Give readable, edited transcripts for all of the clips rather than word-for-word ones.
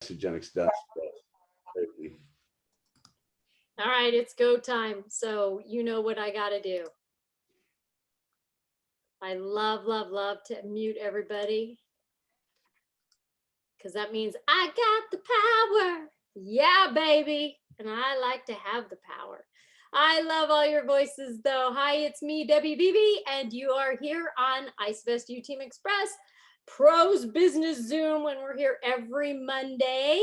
Eugenics does. All right, it's go time. So you know what I got to do. I love to mute everybody because that means I got the power. Yeah, baby. And I like to have the power. I love all your voices, though. Hi, it's me, WBB, and you are here on IceVest U Team Express Pros Business Zoom when we're here every Monday.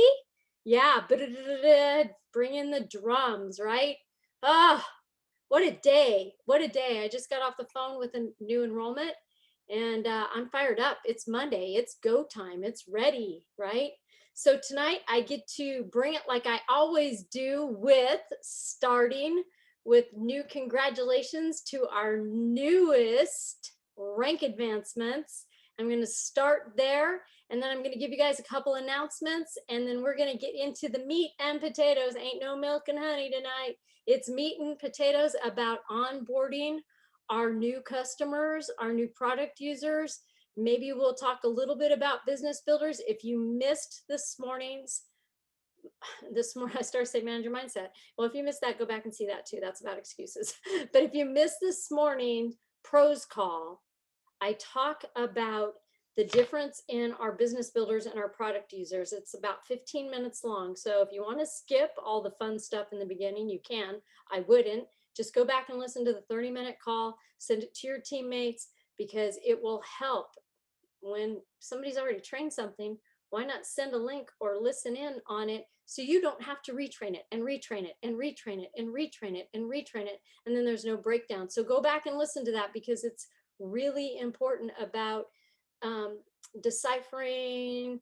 Yeah, bring in the drums, right? Ah, what a day. What a day. I just got off the phone with a new enrollment and I'm fired up. It's Monday. It's go time. It's ready, right? So tonight I get to bring it like I always do with starting with new congratulations to our newest rank advancements. I'm going to start there and then I'm going to give you guys a couple announcements and then we're going to get into the meat and potatoes. Ain't no milk and honey tonight. It's meat and potatoes about onboarding our new customers, our new product users. Maybe we'll talk a little bit about business builders. If you missed this morning, I started saying manager mindset. Well, if you missed that, go back and see that too. That's about excuses. But if you missed this morning pros call, I talk about the difference in our business builders and our product users. It's about 15 minutes long. So if you want to skip all the fun stuff in the beginning, you can. I wouldn't. Just go back and listen to the 30-minute call, send it to your teammates because it will help. When somebody's already trained something, why not send a link or listen in on it so you don't have to retrain it and retrain it and retrain it and retrain it and retrain it, and then there's no breakdown. So go back and listen to that because it's really important about deciphering,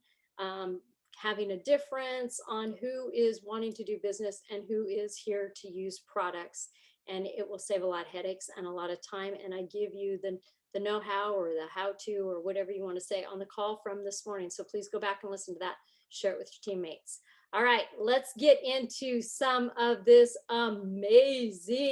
having a difference on who is wanting to do business and who is here to use products. And it will save a lot of headaches and a lot of time. And I give you the know-how or the how-to or whatever you want to say on the call from this morning. So please go back and listen to that. Share it with your teammates. All right, let's get into some of this amazing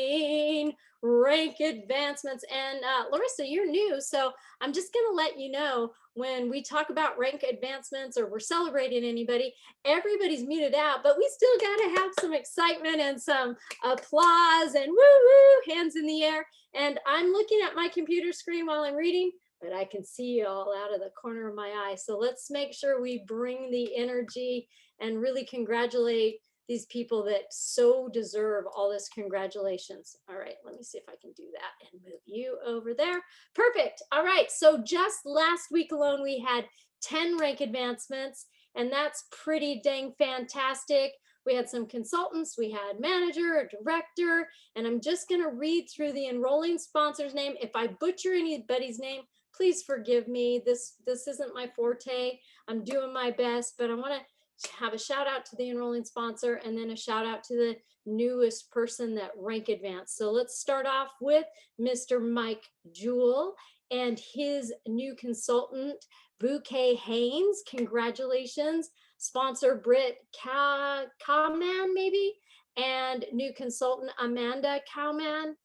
rank advancements. And Larissa, you're new, so I'm just going to let you know when we talk about rank advancements or we're celebrating anybody, everybody's muted out, but we still got to have some excitement and some applause and woo-woo, hands in the air. And I'm looking at my computer screen while I'm reading, but I can see you all out of the corner of my eye. So let's make sure we bring the energy and really congratulate these people that so deserve all this congratulations. All right, let me see if I can do that and move you over there. Perfect. All right, so just last week alone, we had 10 rank advancements, and that's pretty dang fantastic. We had some consultants, we had manager, a director, and I'm just gonna read through the enrolling sponsor's name. If I butcher anybody's name, please forgive me. This isn't my forte. I'm doing my best, but I wanna have a shout out to the enrolling sponsor and then a shout out to the newest person that rank advanced. So let's start off with Mr. Mike Jewell and his new consultant, Bouquet Haynes. Congratulations. Sponsor Britt Cowman, maybe, and new consultant Amanda Cowman.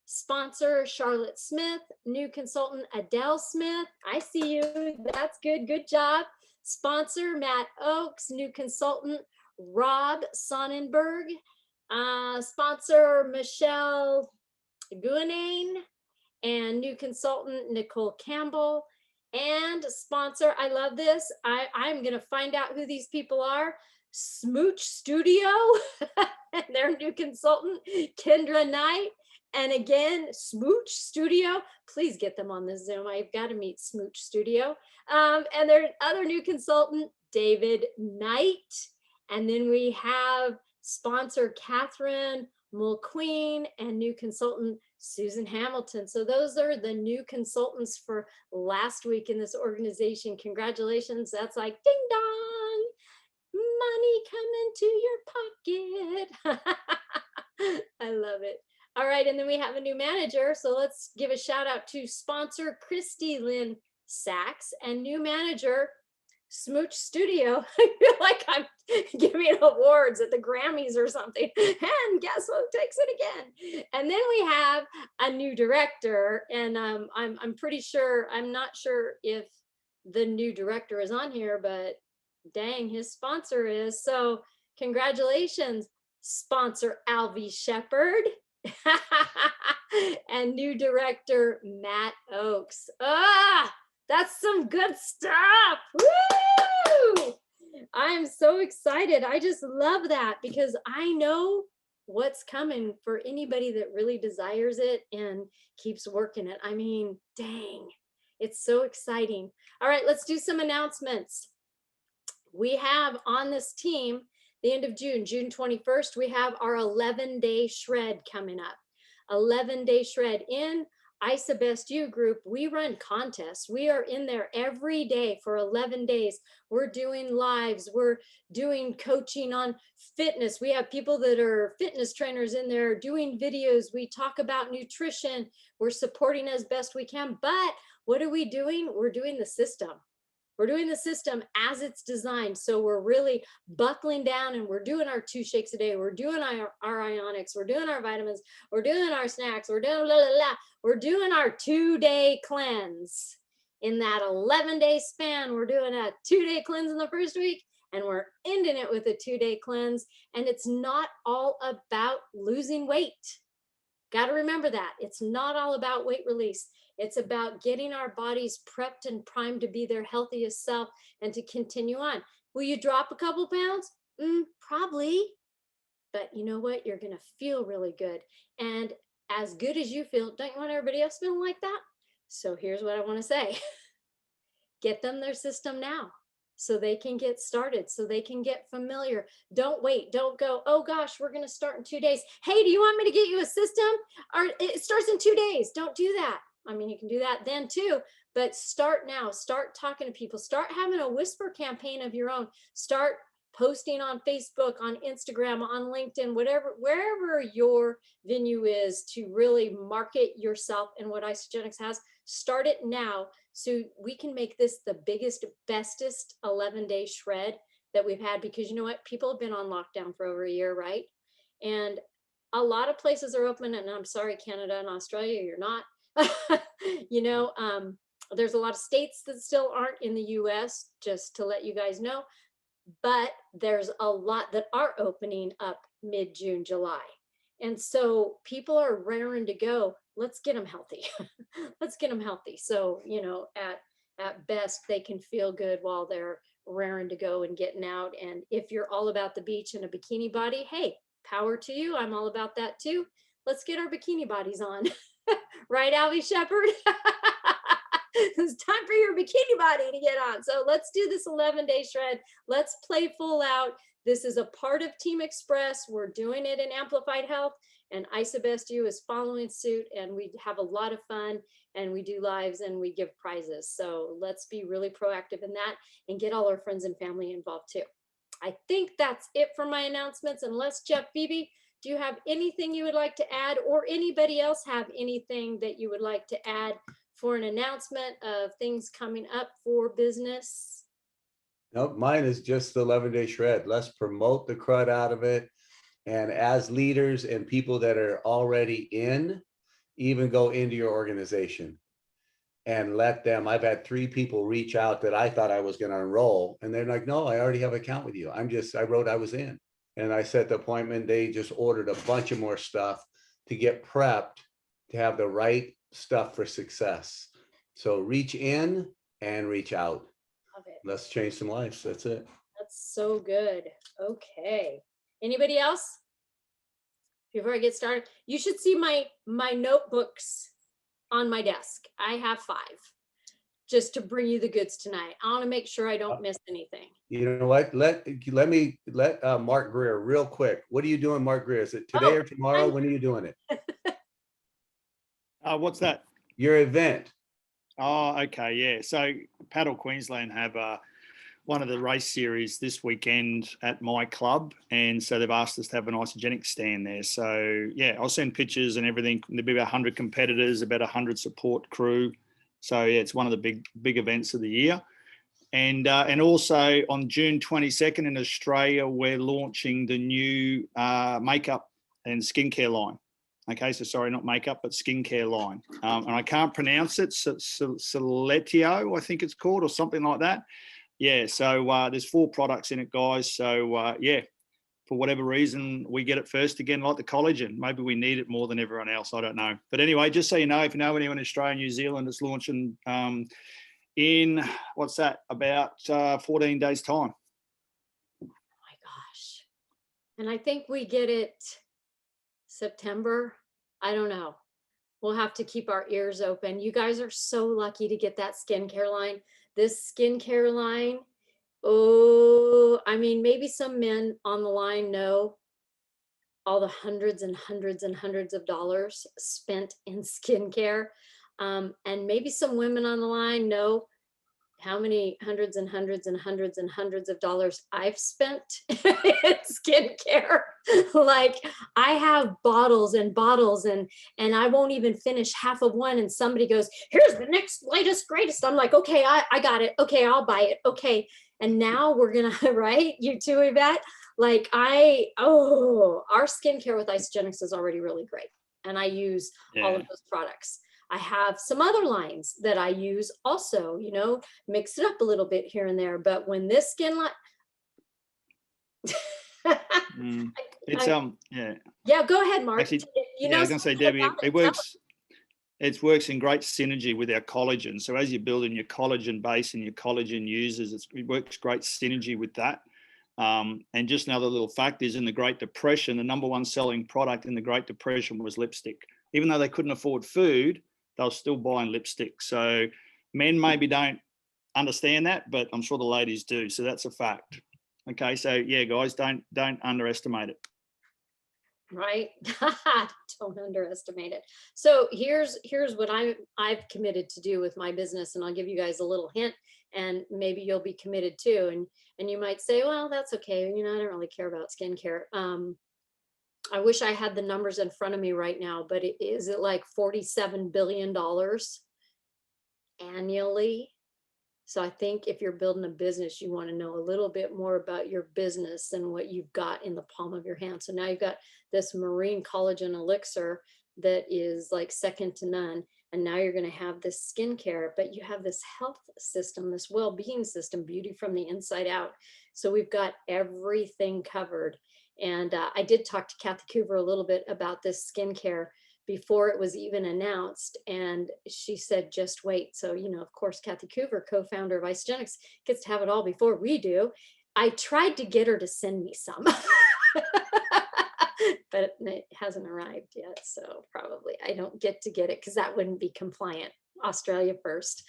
Sponsor Charlotte Smith, new consultant Adele Smith. I see you. That's good. Good job. Sponsor Matt Oakes, new consultant Rob Sonnenberg. Sponsor Michelle Guanane and new consultant Nicole Campbell. And sponsor, I love this. I'm going to find out who these people are. Smooch Studio and their new consultant Kendra Knight. And again, Smooch Studio, please get them on the Zoom. I've got to meet Smooch Studio. And their other new consultant, David Knight. And then we have sponsor Catherine Mulqueen and new consultant Susan Hamilton. So those are the new consultants for last week in this organization. Congratulations. That's like ding dong, money come into your pocket. I love it. All right, and then we have a new manager. So let's give a shout out to sponsor Christy Lynn Sachs and new manager Smooch Studio. I feel like I'm giving awards at the Grammys or something. And guess who takes it again? And then we have a new director, and I'm pretty sure, I'm not sure if the new director is on here, but Dang, his sponsor is. So congratulations, sponsor Alvy Shepherd and new director Matt Oakes. Ah, that's some good stuff. Woo! I'm so excited. I just love that because I know what's coming for anybody that really desires it and keeps working it. I mean, dang, it's so exciting. All right, let's do some announcements. We have on this team, the end of June, June 21st, we have our 11-day shred coming up. 11-day shred in ISA Best You group. We run contests. We are in there every day for 11 days. We're doing lives. We're doing coaching on fitness. We have people that are fitness trainers in there doing videos. We talk about nutrition. We're supporting as best we can. But what are we doing? We're doing the system. We're doing the system as it's designed. So we're really buckling down and we're doing our 2 shakes a day. We're doing our ionics. We're doing our vitamins. We're doing our snacks. We're doing blah, blah, blah. We're doing our 2-day cleanse. In that 11-day span, we're doing a 2-day cleanse in the first week and we're ending it with a 2-day cleanse. And it's not all about losing weight. Got to remember that. It's not all about weight release. It's about getting our bodies prepped and primed to be their healthiest self and to continue on. Will you drop a couple pounds? Probably. But you know what? You're going to feel really good. And as good as you feel, don't you want everybody else feeling like that? So here's what I want to say. Get them their system now so they can get started, so they can get familiar. Don't wait. Don't go, oh gosh, we're going to start in 2 days. Hey, do you want me to get you a system? Or it starts in 2 days. Don't do that. I mean, you can do that then too, but start now. Start talking to people. Start having a whisper campaign of your own. Start posting on Facebook, on Instagram, on LinkedIn, whatever, wherever your venue is to really market yourself and what Isagenix has. Start it now so we can make this the biggest, bestest 11-day shred that we've had, because you know what? People have been on lockdown for over a year, right? And a lot of places are open, and I'm sorry, Canada and Australia, you're not. You know, there's a lot of states that still aren't in the US, just to let you guys know, but there's a lot that are opening up mid-June, July. And so people are raring to go. Let's get them healthy. Let's get them healthy. So, you know, at best, they can feel good while they're raring to go and getting out. And if you're all about the beach and a bikini body, hey, power to you. I'm all about that too. Let's get our bikini bodies on. Right, Alvy Shepherd? It's time for your bikini body to get on. So let's do this 11-day shred. Let's play full out. This is a part of Team Express. We're doing it in Amplified Health, and ISA Best You is following suit, and we have a lot of fun, and we do lives and we give prizes. So let's be really proactive in that and get all our friends and family involved too. I think that's it for my announcements, unless Jeff Beebe, do you have anything you would like to add, or anybody else have anything that you would like to add for an announcement of things coming up for business? Nope, mine is just the 11-day shred. Let's promote the crud out of it. And as leaders and people that are already in, even go into your organization and let them. I've had 3 people reach out that I thought I was going to enroll, and they're like, no, I already have an account with you. I wrote I was in. And I set the appointment. They just ordered a bunch of more stuff to get prepped to have the right stuff for success. So reach in and reach out. Love it. Let's change some lives. That's it. That's so good. Okay. Anybody else? Before I get started, you should see my notebooks on my desk. I have 5, just to bring you the goods tonight. I want to make sure I don't miss anything. You know what? Let Mark Greer real quick. What are you doing, Mark Greer? Is it today or tomorrow? When are you doing it? What's that? Your event. Oh, okay, yeah. So Paddle Queensland have one of the race series this weekend at my club, and so they've asked us to have an Isagenix stand there. So yeah, I'll send pictures and everything. There'll be about 100 competitors, about 100 support crew. So yeah, it's one of the big events of the year. And also on June 22nd in Australia, we're launching the new makeup and skincare line. Okay, so sorry, not makeup, but skincare line. And I can't pronounce it, Soletio, I think it's called, or something like that. yeah, so there's 4 products in it, guys. So yeah, for whatever reason, we get it first again, like the collagen. Maybe we need it more than everyone else. I don't know. But anyway, just so you know, if you know anyone in Australia, New Zealand, it's launching in, what's that, about 14 days' time. Oh my gosh. And I think we get it September. I don't know. We'll have to keep our ears open. You guys are so lucky to get that skincare line. This skincare line, oh, I mean, maybe some men on the line know all the hundreds and hundreds and hundreds of dollars spent in skincare. And maybe some women on the line know how many hundreds and hundreds and hundreds and hundreds of dollars I've spent in skincare. Like I have bottles and bottles and I won't even finish half of one. And somebody goes, here's the next latest, greatest. I'm like, okay, I got it. Okay, I'll buy it. Okay. And now we're gonna, right? You too, Yvette? Like our skincare with Isogenics is already really great. And I use all of those products. I have some other lines that I use also, you know, mix it up a little bit here and there. But when this skin line, It's yeah, go ahead, Mark. Actually, you I know, was going to say, Debbie, it works. It works in great synergy with our collagen. So as you're building your collagen base and your collagen users, it works great synergy with that. And just another little fact is, in the Great Depression, the #1 selling product in the Great Depression was lipstick. Even though they couldn't afford food, they were still buying lipstick. So men maybe don't understand that, but I'm sure the ladies do. So that's a fact. Okay, so yeah, guys, don't underestimate it. Right. Don't underestimate it. So here's what I've committed to do with my business, and I'll give you guys a little hint, and maybe you'll be committed too. And you might say, well, that's okay. You know, I don't really care about skincare. I wish I had the numbers in front of me right now, but is it like $47 billion annually? So I think if you're building a business, you want to know a little bit more about your business than what you've got in the palm of your hand. So now you've got this marine collagen elixir that is like second to none. And now you're going to have this skincare, but you have this health system, this well-being system, beauty from the inside out. So we've got everything covered. And I did talk to Kathy Coover a little bit about this skincare before it was even announced. And she said, just wait. So, you know, of course, Kathy Coover, co-founder of Isogenics, gets to have it all before we do. I tried to get her to send me some, but it hasn't arrived yet. So probably I don't get it because that wouldn't be compliant. Australia first.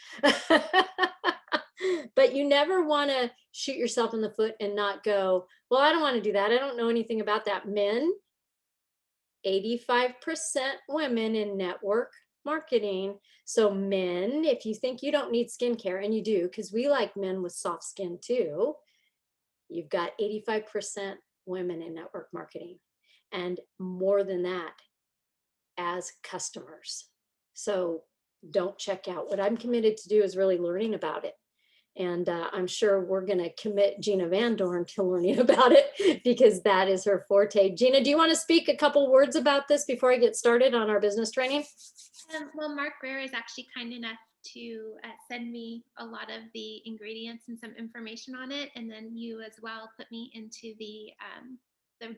But you never want to shoot yourself in the foot and not go, well, I don't want to do that. I don't know anything about that. Men, 85% women in network marketing. So men, if you think you don't need skincare, and you do, because we like men with soft skin too, you've got 85% women in network marketing, and more than that as customers. So don't check out. What I'm committed to do is really learning about it. And I'm sure we're going to commit Gina Van Dorn to learning about it, because that is her forte. Gina, do you want to speak a couple words about this before I get started on our business training? Well, Mark Rare is actually kind enough to send me a lot of the ingredients and some information on it. And then you as well put me into the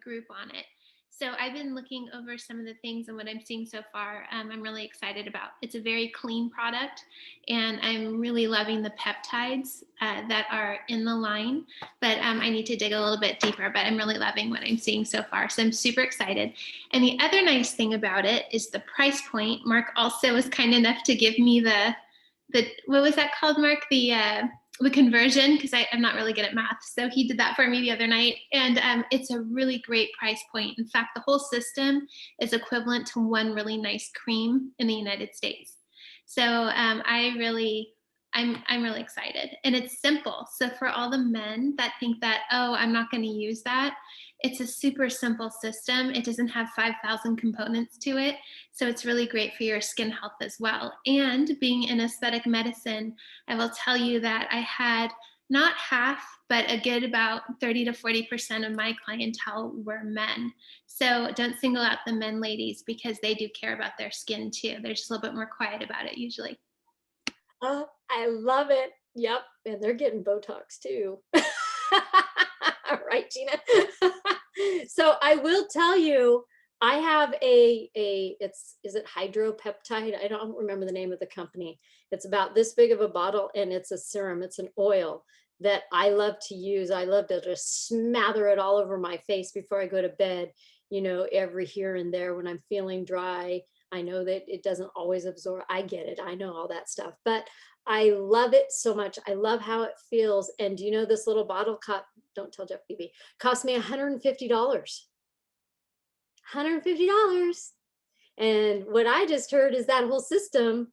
group on it. So I've been looking over some of the things, and what I'm seeing so far, I'm really excited about. It's a very clean product, and I'm really loving the peptides that are in the line, but I need to dig a little bit deeper, but I'm really loving what I'm seeing so far. So I'm super excited. And the other nice thing about it is the price point. Mark also was kind enough to give me the what was that called, Mark? The conversion, because I'm not really good at math. So he did that for me the other night. And it's a really great price point. In fact, the whole system is equivalent to one really nice cream in the United States. So I'm really excited. And it's simple. So for all the men that think that, oh, I'm not going to use that, it's a super simple system. It doesn't have 5,000 components to it. So it's really great for your skin health as well. And being in aesthetic medicine, I will tell you that I had not half, but a good about 30 to 40% of my clientele were men. So don't single out the men, ladies, because they do care about their skin too. They're just a little bit more quiet about it usually. Oh, I love it. Yep, and they're getting Botox too. Right, Gina? So I will tell you, I have is it hydropeptide? I don't remember the name of the company. It's about this big of a bottle and it's a serum, it's an oil that I love to use. I love to just smother it all over my face before I go to bed, you know, every here and there when I'm feeling dry. I know that it doesn't always absorb. I get it. I know all that stuff, but I love it so much. I love how it feels. And do you know this little bottle cup? Don't tell Jeff BB. Cost me $150. $150. And what I just heard is that whole system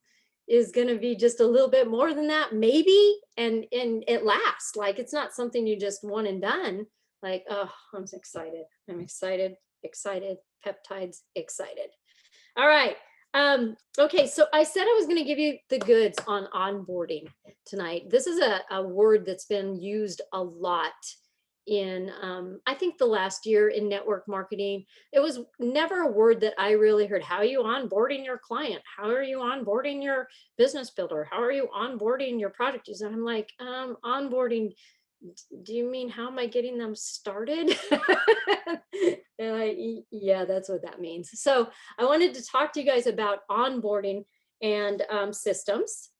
is going to be just a little bit more than that, maybe. And it lasts. Like, it's not something you just one and done. Like, oh, I'm excited. I'm excited, peptides, excited. All right. Okay, so I said I was going to give you the goods on onboarding tonight. This is a word that's been used a lot in, I think, the last year in network marketing. It was never a word that I really heard. How are you onboarding your client? How are you onboarding your business builder? How are you onboarding your product user? And I'm like, onboarding, do you mean how am I getting them started? And yeah, that's what that means. So I wanted to talk to you guys about onboarding and systems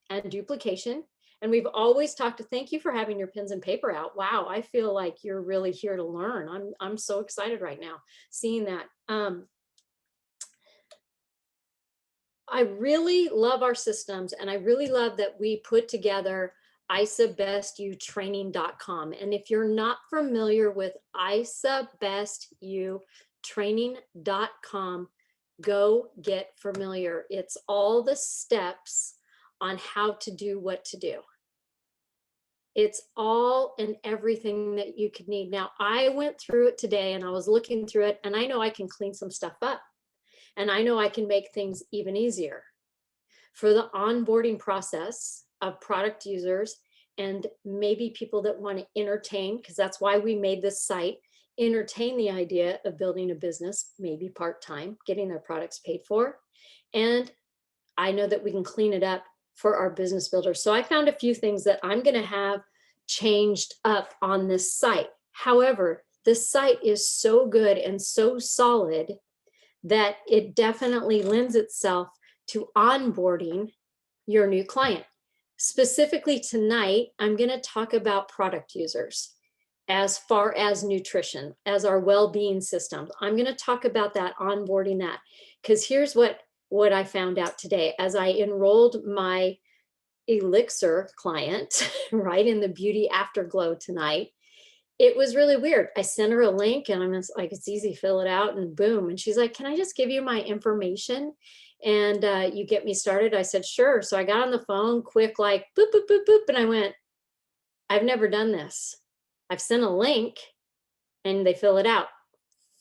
and duplication. And we've always talked to, thank you for having your pens and paper out. Wow, I feel like you're really here to learn. I'm so excited right now seeing that. I really love our systems, and I really love that we put together isabestyoutraining.com. And if you're not familiar with isabestyoutraining.com, go get familiar. It's all the steps on how to do what to do. It's all and everything that you could need. Now, I went through it today and I was looking through it, and I know I can clean some stuff up, and I know I can make things even easier for the onboarding process of product users and maybe people that want to entertain, because that's why we made this site, entertain the idea of building a business, maybe part-time, getting their products paid for. And I know that we can clean it up for our business builders. So I found a few things that I'm going to have changed up on this site. However, this site is so good and so solid that it definitely lends itself to onboarding your new client. Specifically tonight, I'm going to talk about product users as far as nutrition, as our well-being systems. I'm going to talk about that, onboarding that, because here's what I found out today as I enrolled my Elixir client, right, in the Beauty Afterglow tonight. It was really weird. I sent her a link and I'm just like, it's easy, fill it out, and boom. And she's like, can I just give you my information and you get me started? I said, sure. So I got on the phone quick, like boop, boop, boop, boop. And I went, I've never done this. I've sent a link and they fill it out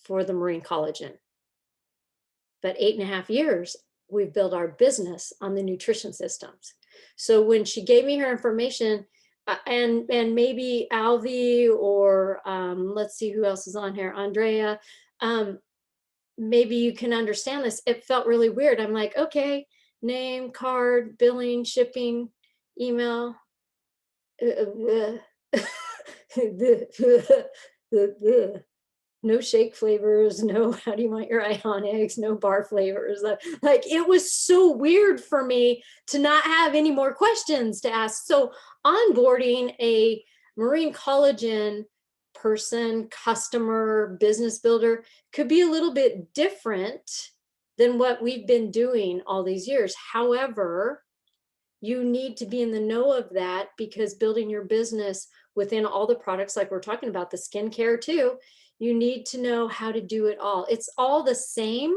for the marine collagen. But 8.5 years, we've built our business on the nutrition systems. So when she gave me her information, and maybe Alvi or let's see who else is on here, Andrea, maybe you can understand this. It felt really weird. I'm like, okay, name, card, billing, shipping, email. No shake flavors, no how do you want your ionics, no bar flavors. Like, it was so weird for me to not have any more questions to ask. So onboarding a marine collagen person, customer, business builder could be a little bit different than what we've been doing all these years. However, you need to be in the know of that, because building your business within all the products, like we're talking about, the skincare too, you need to know how to do it all. It's all the same,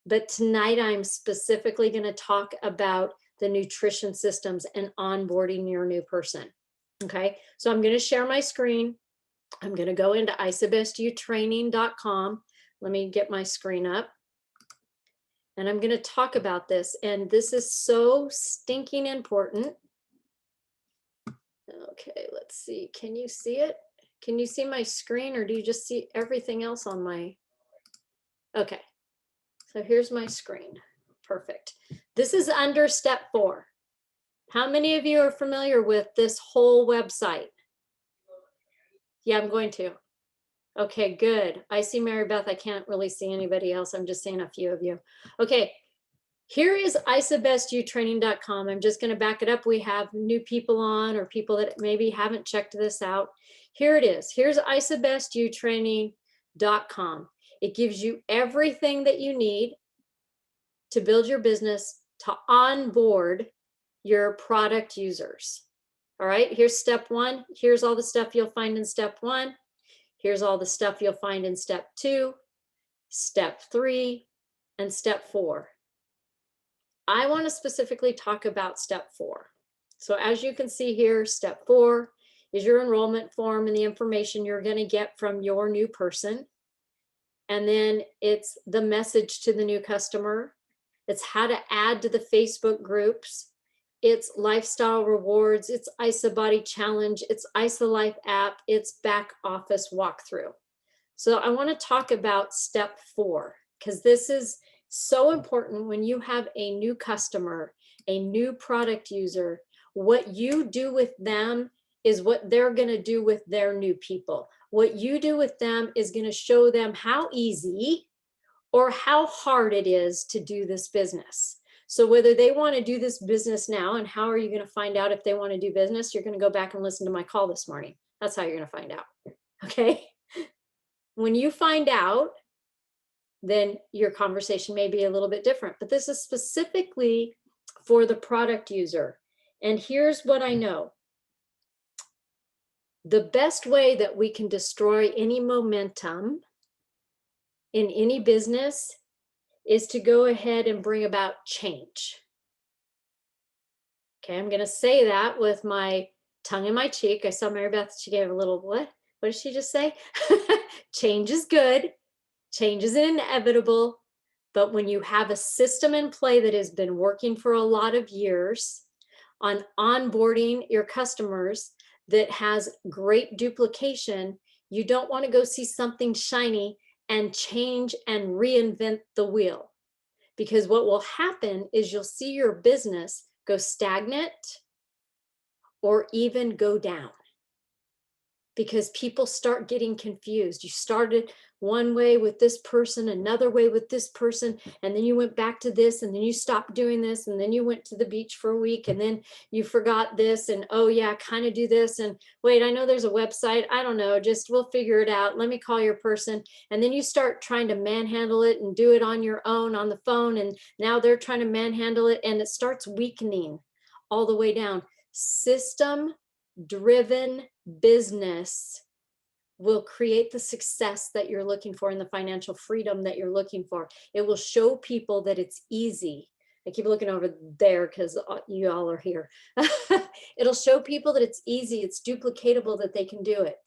but tonight I'm specifically going to talk about the nutrition systems and onboarding your new person. Okay, so I'm going to share my screen. I'm going to go into isabestyoutraining.com. Let me get my screen up. And I'm going to talk about this. And this is so stinking important. Okay, let's see. Can you see it? Can you see my screen, or do you just see everything else on my? Okay, so here's my screen. Perfect. This is under step 4. How many of you are familiar with this whole website? Yeah, I'm going to. Okay, good. I see Mary Beth. I can't really see anybody else. I'm just seeing a few of you. Okay, here is isabestutraining.com. I'm just going to back it up. We have new people on or people that maybe haven't checked this out. Here it is. Here's isabestutraining.com. It gives you everything that you need to build your business, to onboard your product users. All right, here's step one. Here's all the stuff you'll find in step one. Here's all the stuff you'll find in step two, step three, and step four. I want to specifically talk about step four. So as you can see here, step four is your enrollment form and the information you're going to get from your new person. And then it's the message to the new customer. It's how to add to the Facebook groups. It's lifestyle rewards. It's ISA Body Challenge. It's ISA Life app. It's back office walkthrough. So I want to talk about step four, because this is so important when you have a new customer, a new product user. What you do with them is what they're going to do with their new people. What you do with them is going to show them how easy or how hard it is to do this business. So whether they want to do this business now, and how are you going to find out if they want to do business? You're going to go back and listen to my call this morning. That's how you're going to find out. Okay. When you find out, then your conversation may be a little bit different, but this is specifically for the product user. And here's what I know. The best way that we can destroy any momentum in any business is to go ahead and bring about change. Okay, I'm going to say that with my tongue in my cheek. I saw Mary Beth, she gave a little, what did she just say? Change is good. Change is inevitable. But when you have a system in play that has been working for a lot of years on onboarding your customers that has great duplication, you don't want to go see something shiny and change and reinvent the wheel. Because what will happen is you'll see your business go stagnant or even go down, because people start getting confused. You started one way with this person, another way with this person, and then you went back to this, and then you stopped doing this, and then you went to the beach for a week, and then you forgot this, and oh yeah, kind of do this, and wait, I know there's a website, I don't know, just we'll figure it out, let me call your person. And then you start trying to manhandle it and do it on your own on the phone, and now they're trying to manhandle it, and it starts weakening all the way down. System driven business will create the success that you're looking for and the financial freedom that you're looking for. It will show people that it's easy. I keep looking over there because you all are here. It'll show people that it's easy, it's duplicatable, that they can do it,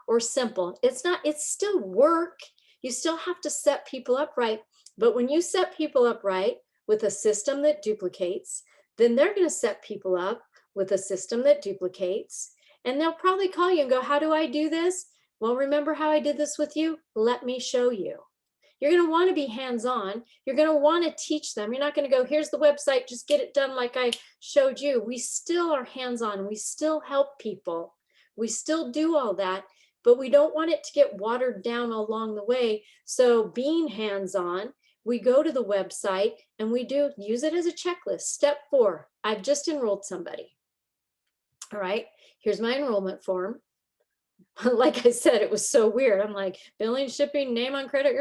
or simple. It's not, it's still work. You still have to set people up right. But when you set people up right with a system that duplicates, then they're going to set people up with a system that duplicates, and they'll probably call you and go, how do I do this? Well, remember how I did this with you? Let me show you. You're going to want to be hands-on. You're going to want to teach them. You're not going to go, here's the website, just get it done like I showed you. We still are hands-on. We still help people. We still do all that, but we don't want it to get watered down along the way. So being hands-on, we go to the website and we do use it as a checklist. Step 4, I've just enrolled somebody. All right, here's my enrollment form. Like I said, it was so weird. I'm like, billing, shipping, name on credit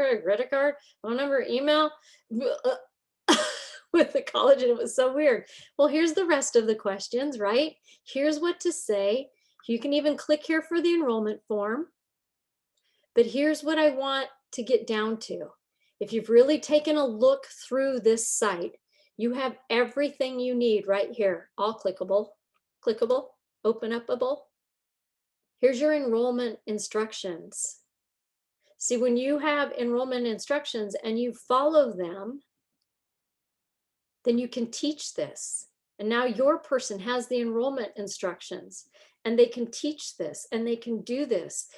card, phone number, email, with the college, and it was so weird. Well, here's the rest of the questions, right? Here's what to say. You can even click here for the enrollment form. But here's what I want to get down to. If you've really taken a look through this site, you have everything you need right here, all clickable, open upable. Here's your enrollment instructions. See, when you have enrollment instructions and you follow them, then you can teach this. And now your person has the enrollment instructions and they can teach this and they can do this.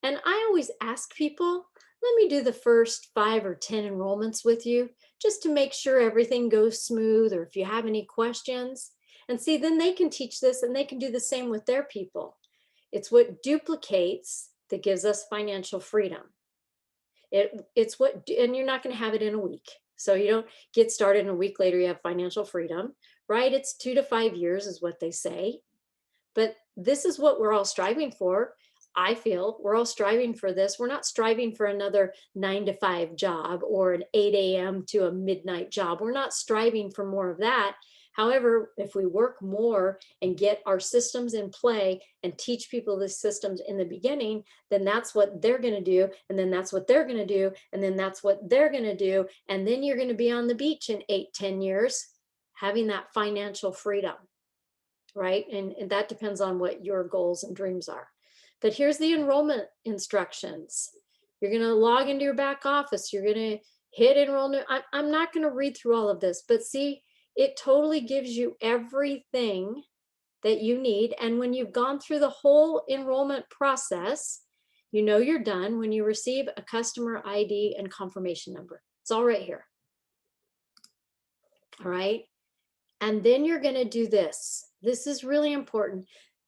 And I always ask people, let me do the first 5 or 10 enrollments with you just to make sure everything goes smooth, or if you have any questions. And see, then they can teach this and they can do the same with their people. It's what duplicates that gives us financial freedom. It's what, and you're not going to have it in a week. So you don't get started and a week later you have financial freedom, right? It's 2 to 5 years is what they say. But this is what we're all striving for. I feel we're all striving for this. We're not striving for another 9 to 5 job or an 8 a.m. to a midnight job. We're not striving for more of that. However, if we work more and get our systems in play and teach people the systems in the beginning, then that's what they're going to do. And then that's what they're going to do. And then that's what they're going to do. And then you're going to be on the beach in 8-10 years, having that financial freedom, right? And that depends on what your goals and dreams are. But here's the enrollment instructions. You're going to log into your back office. You're going to hit enrollment. I'm not going to read through all of this, but see, it totally gives you everything that you need. And when you've gone through the whole enrollment process, you know you're done when you receive a customer ID and confirmation number. It's all right here. All right. And then you're going to do this. This is really important.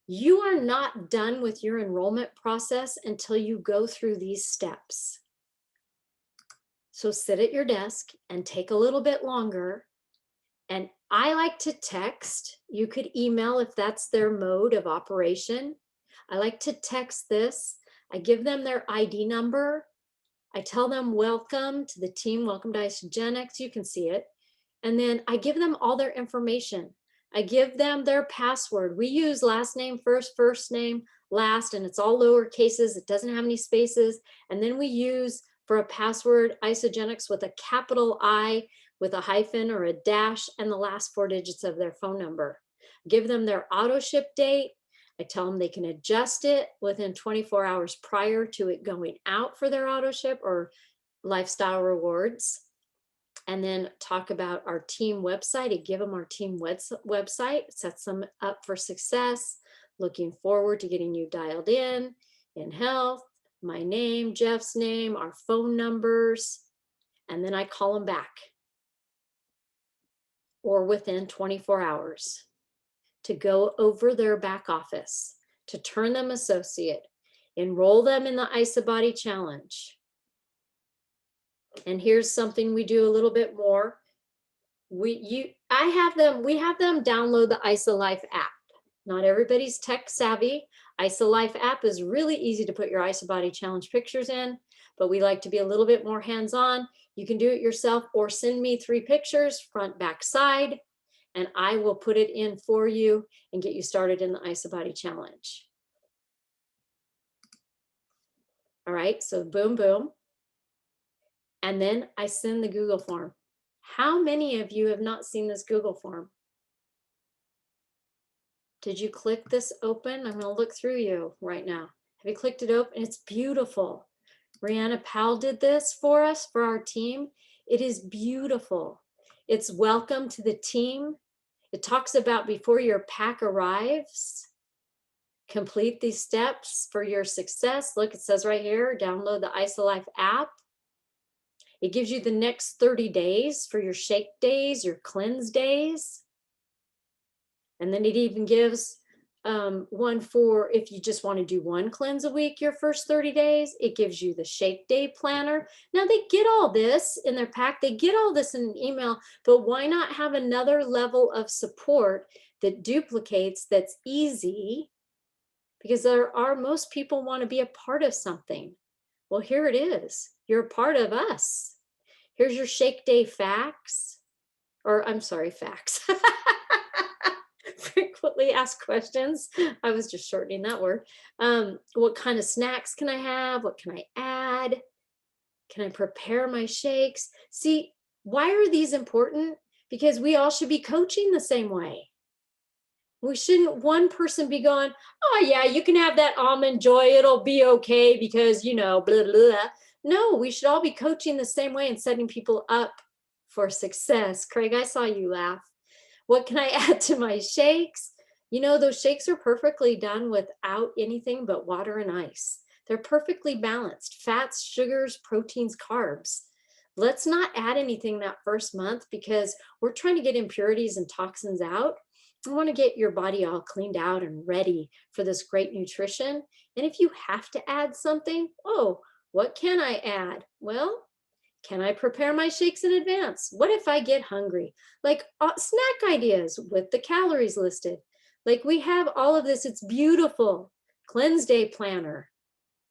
You are not done with your enrollment process until you go through these steps. So sit at your desk and take a little bit longer. And I like to text. You could email if that's their mode of operation. I like to text this. I give them their ID number. I tell them, welcome to the team, welcome to Isogenics. You can see it. And then I give them all their information. I give them their password. We use last name first, first name last, and it's all lower cases. It doesn't have any spaces. And then we use for a password Isogenics with a capital I with a hyphen or a dash and the last 4 digits of their phone number. Give them their auto ship date. I tell them they can adjust it within 24 hours prior to it going out for their auto ship or lifestyle rewards. And then talk about our team website. I give them our team website, sets them up for success. Looking forward to getting you dialed in health, my name, Jeff's name, our phone numbers, and then I call them back or within 24 hours to go over their back office, to turn them associate, enroll them in the IsaBody Challenge. And here's something we do a little bit more. We have them download the IsaLife app. Not everybody's tech savvy. IsaLife app is really easy to put your IsaBody Challenge pictures in, but we like to be a little bit more hands-on. You can do it yourself or send me 3 pictures, front, back, side, and I will put it in for you and get you started in the IsaBody Challenge. All right, so boom, boom. And then I send the Google form. How many of you have not seen this Google form? Did you click this open? I'm going to look through you right now. Have you clicked it open? It's beautiful. Rihanna Powell did this for us, for our team. It is beautiful. It's welcome to the team. It talks about before your pack arrives, complete these steps for your success. Look, it says right here, download the IsaLife app. It gives you the next 30 days for your shake days, your cleanse days. And then it even gives one for if you just want to do 1 cleanse a week, your first 30 days. It gives you the shake day planner. Now they get all this in their pack. They get all this in an email, but why not have another level of support that duplicates, that's easy? Because most people want to be a part of something. Well, here it is. You're a part of us. Here's your shake day facts, or I'm sorry, facts. Frequently asked questions. I was just shortening that word. What kind of snacks can I have? What can I add? Can I prepare my shakes? See, why are these important? Because we all should be coaching the same way. We shouldn't one person be going, oh yeah, you can have that almond joy. It'll be okay because, you know, blah, blah, blah. No, we should all be coaching the same way and setting people up for success. Craig, I saw you laugh. What can I add to my shakes? You know, those shakes are perfectly done without anything but water and ice. They're perfectly balanced. Fats, sugars, proteins, carbs. Let's not add anything that first month because we're trying to get impurities and toxins out. I want to get your body all cleaned out and ready for this great nutrition. And if you have to add something, oh, what can I add? Well, can I prepare my shakes in advance? What if I get hungry? Like snack ideas with the calories listed. Like we have all of this. It's beautiful. Cleanse day planner.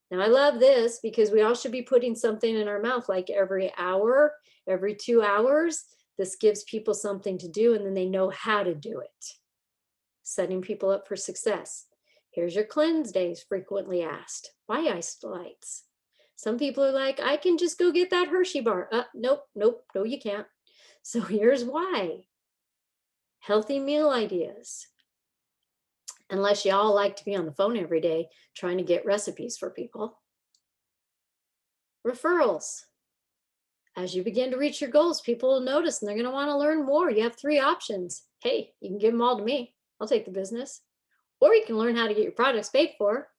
Now I love this because we all should be putting something in our mouth like every hour, every 2 hours. This gives people something to do and then they know how to do it. Setting people up for success. Here's your cleanse days frequently asked. Why isolates? Some people are like, I can just go get that Hershey bar. Nope, no, you can't. So here's why. Healthy meal ideas. Unless y'all like to be on the phone every day trying to get recipes for people. Referrals. As you begin to reach your goals, people will notice and they're going to want to learn more. You have 3 options. Hey, you can give them all to me. I'll take the business. Or you can learn how to get your products paid for.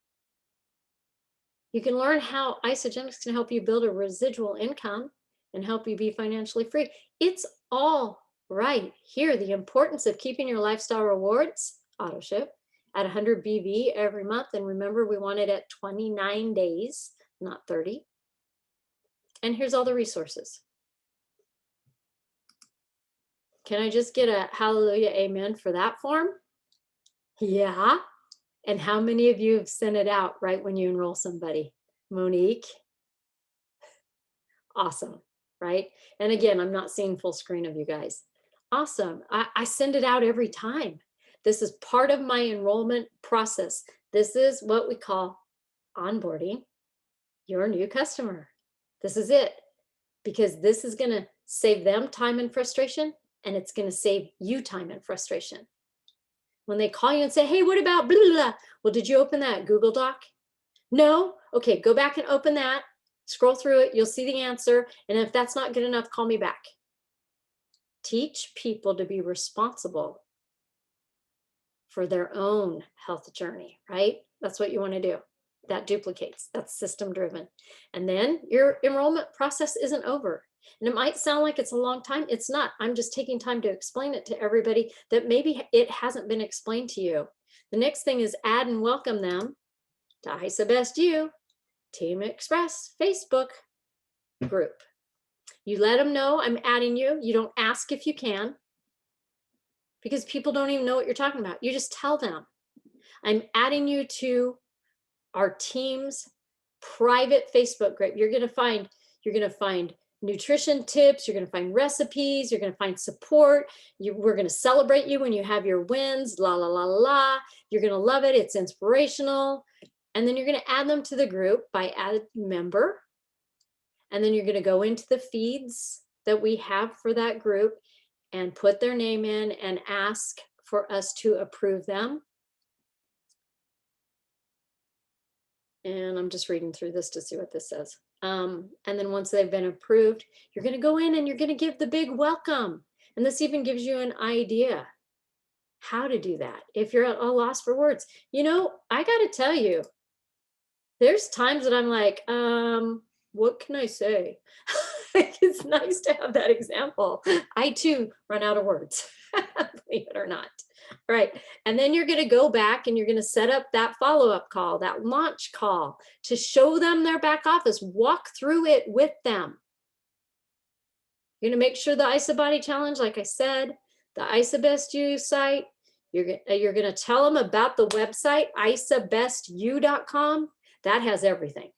You can learn how isogenics can help you build a residual income and help you be financially free. It's all right here. The importance of keeping your lifestyle rewards, auto ship, at 100 BV every month. And remember, we want it at 29 days, not 30. And here's all the resources. Can I just get a hallelujah, amen for that form? Yeah. And how many of you have sent it out right when you enroll somebody? Monique? Awesome, right? And again, I'm not seeing full screen of you guys. Awesome. I send it out every time. This is part of my enrollment process. This is what we call onboarding your new customer. This is it. Because this is going to save them time and frustration, and it's going to save you time and frustration. When they call you and say, hey, what about blah, blah, blah? Well, did you open that Google Doc? No? Okay, go back and open that. Scroll through it. You'll see the answer. And if that's not good enough, call me back. Teach people to be responsible for their own health journey, right? That's what you want to do. That duplicates. That's system driven. And then your enrollment process isn't over. And it might sound like it's a long time. It's not. I'm just taking time to explain it to everybody that maybe it hasn't been explained to you. The next thing is add and welcome them to ISA Best You Team Express Facebook group. You let them know I'm adding you. You don't ask if you can, because people don't even know what you're talking about. You just tell them, I'm adding you to our team's private Facebook group. You're going to find nutrition tips. You're going to find recipes. You're going to find support. We're going to celebrate you when you have your wins. La, la, la, la. You're going to love it. It's inspirational. And then you're going to add them to the group by add member. And then you're going to go into the feeds that we have for that group and put their name in and ask for us to approve them. And I'm just reading through this to see what this says. And then once they've been approved, you're going to go in and you're going to give the big welcome. And this even gives you an idea how to do that if you're at a loss for words. You know, I got to tell you, there's times that I'm like, what can I say? It's nice to have that example. I too run out of words, believe it or not. All right. And then you're going to go back and you're going to set up that follow-up call, that launch call to show them their back office, walk through it with them. You're going to make sure the ISA Body Challenge, like I said, the ISA Best You site, you're going to tell them about the website, isabestyou.com. That has everything.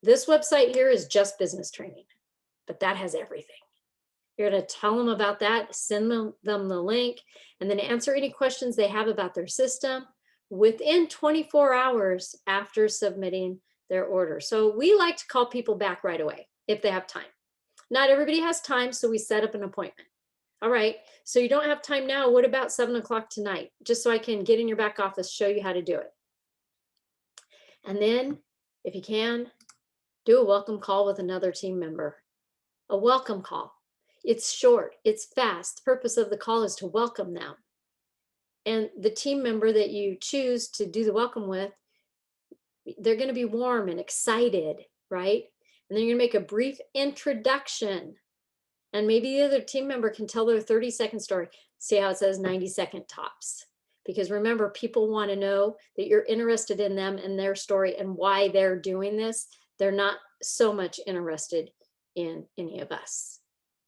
This website here is just business training, but that has everything. You're going to tell them about that, send them the link, and then answer any questions they have about their system within 24 hours after submitting their order. So we like to call people back right away if they have time. Not everybody has time, so we set up an appointment. All right, so you don't have time now. What about 7 o'clock tonight? Just so I can get in your back office, show you how to do it. And then, if you can, do a welcome call with another team member. A welcome call. It's short, it's fast. The purpose of the call is to welcome them. And the team member that you choose to do the welcome with, they're going to be warm and excited, right? And then you're going to make a brief introduction. And maybe the other team member can tell their 30-second story. See how it says 90-second tops? Because remember, people want to know that you're interested in them and their story and why they're doing this. They're not so much interested in any of us.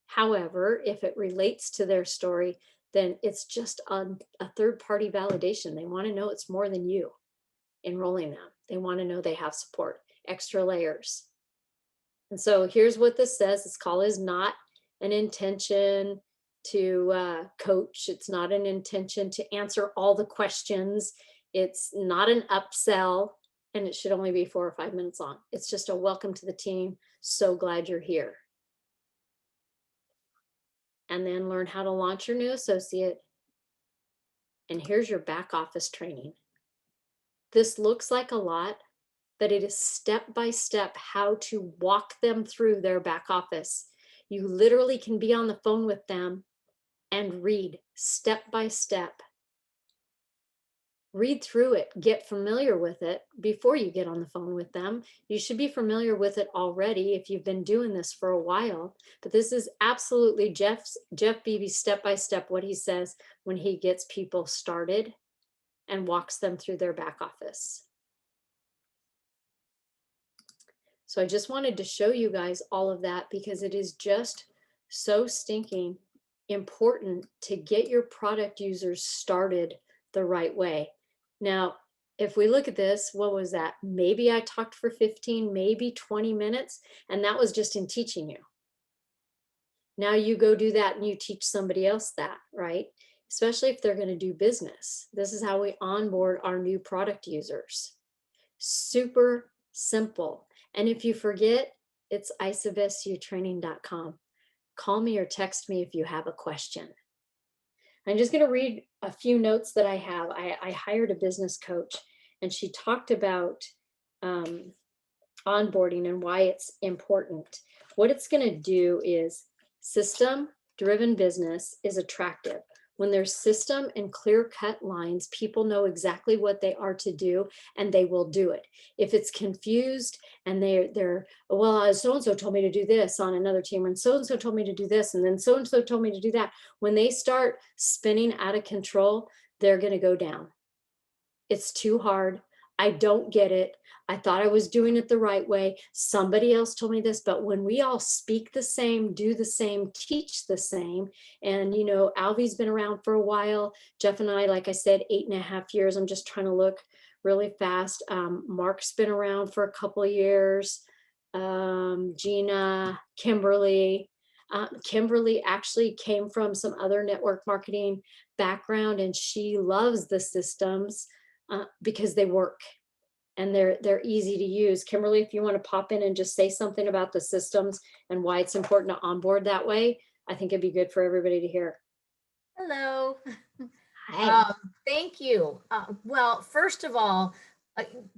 However, if it relates to their story, then it's just a third-party validation. They want to know it's more than you enrolling them. They want to know they have support, extra layers. And so here's what this says. This call is not an intention to coach. It's not an intention to answer all the questions. It's not an upsell, and it should only be 4 or 5 minutes long. It's just a welcome to the team. So glad you're here. And then learn how to launch your new associate. And here's your back office training. This looks like a lot, but it is step by step how to walk them through their back office. You literally can be on the phone with them and read step by step. Read through it, get familiar with it before you get on the phone with them. You should be familiar with it already if you've been doing this for a while, but this is absolutely Jeff Beebe's step by step, what he says when he gets people started and walks them through their back office. So I just wanted to show you guys all of that because it is just so stinking important to get your product users started the right way. Now, if we look at this, what was that? Maybe I talked for 15, maybe 20 minutes, and that was just in teaching you. Now you go do that and you teach somebody else that, right? Especially if they're going to do business. This is how we onboard our new product users. Super simple. And if you forget, it's isabsutraining.com. Call me or text me if you have a question. I'm just going to read a few notes that I have. I hired a business coach, and she talked about onboarding and why it's important. What it's going to do is system-driven business is attractive. When there's system and clear-cut lines, people know exactly what they are to do, and they will do it. If it's confused and they're well, so-and-so told me to do this on another team, and so-and-so told me to do this, and then so-and-so told me to do that. When they start spinning out of control, they're going to go down. It's too hard. I don't get it. I thought I was doing it the right way. Somebody else told me this, but when we all speak the same, do the same, teach the same, and you know, Alvy's been around for a while. Jeff and I, like I said, 8.5 years. I'm just trying to look really fast. Mark's been around for a couple of years. Gina, Kimberly. Kimberly actually came from some other network marketing background, and she loves the systems because they work. And they're easy to use. Kimberly, if you want to pop in and just say something about the systems and why it's important to onboard that way, I think it'd be good for everybody to hear. Hello. Hi. Thank you. Well, first of all,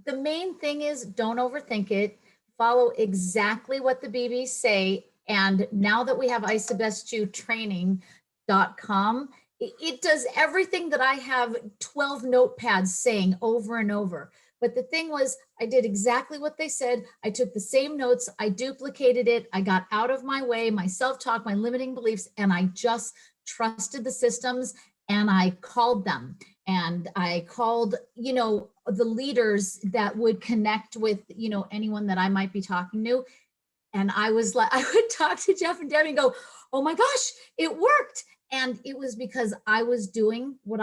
the main thing is don't overthink it. Follow exactly what the BBs say. And now that we have isabsutraining.com, it does everything that I have 12 notepads saying over and over. But the thing was, I did exactly what they said. I took the same notes, I duplicated it, I got out of my way, my self-talk, my limiting beliefs, and I just trusted the systems, and I called them. And I called, you know, the leaders that would connect with, you know, anyone that I might be talking to. And I was like, I would talk to Jeff and Debbie and go, oh my gosh, it worked. And it was because I was doing what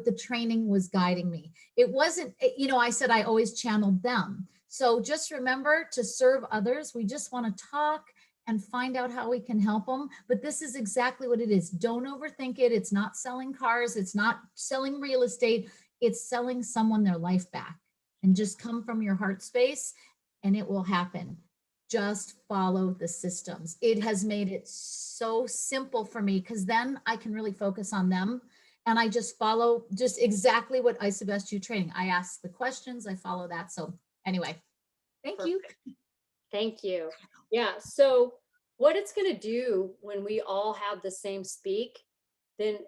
the training was guiding me. It wasn't, you know, I said I always channeled them. So just remember to serve others. We just want to talk and find out how we can help them. But this is exactly what it is. Don't overthink it. It's not selling cars. It's not selling real estate. It's selling someone their life back. And just come from your heart space and it will happen. Just follow the systems. It has made it so simple for me because then I can really focus on them, and I just follow just exactly what I suggest you training. I ask the questions, I follow that. So anyway, thank you. Thank you. Yeah. So what it's going to do when we all have the same speak, then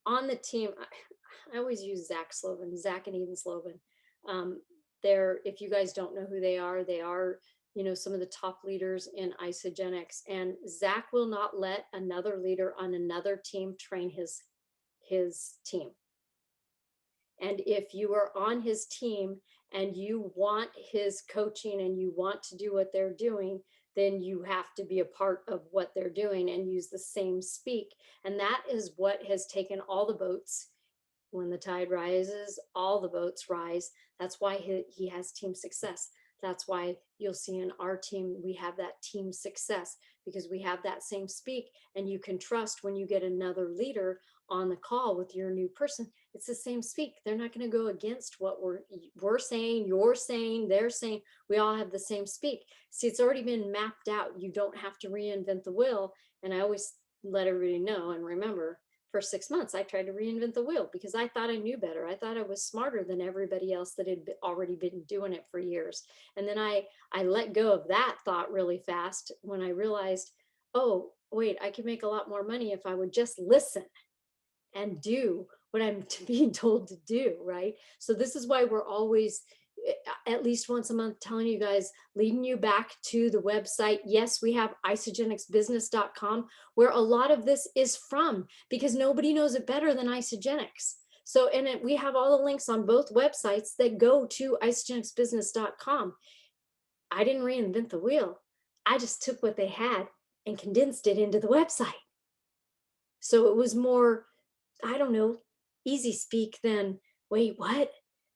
on the team, I always use Zach and Eden Slovan. If you guys don't know who they are, you know, some of the top leaders in Isagenix, and Zach will not let another leader on another team train his his team. And if you are on his team and you want his coaching and you want to do what they're doing, then you have to be a part of what they're doing and use the same speak. And that is what has taken all the boats. When the tide rises, all the boats rise. That's why he has team success. That's why you'll see in our team, we have that team success, because we have that same speak, and you can trust when you get another leader on the call with your new person, it's the same speak. They're not going to go against what we're saying, you're saying, they're saying. We all have the same speak. See, it's already been mapped out. You don't have to reinvent the wheel. And I always let everybody know and remember, for 6 months, I tried to reinvent the wheel because I thought I knew better. I thought I was smarter than everybody else that had already been doing it for years. And then I let go of that thought really fast when I realized, oh, wait, I could make a lot more money if I would just listen and do what I'm being told to do, right? So this is why we're always, at least once a month, telling you guys, leading you back to the website. Yes, we have isogenicsbusiness.com, where a lot of this is from, because nobody knows it better than Isogenics. So, we have all the links on both websites that go to isogenicsbusiness.com. I didn't reinvent the wheel. I just took what they had and condensed it into the website. So it was more, I don't know, easy speak than, wait, what?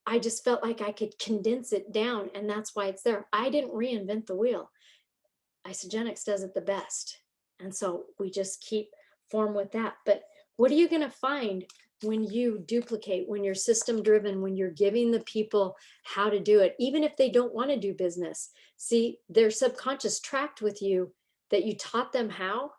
I just felt like I could condense it down, and that's why it's there. I didn't reinvent the wheel. Isogenics does it the best. And so we just keep form with that. But what are you going to find when you duplicate, when you're system driven, when you're giving the people how to do it, even if they don't want to do business? See, their subconscious tracked with you that you taught them how,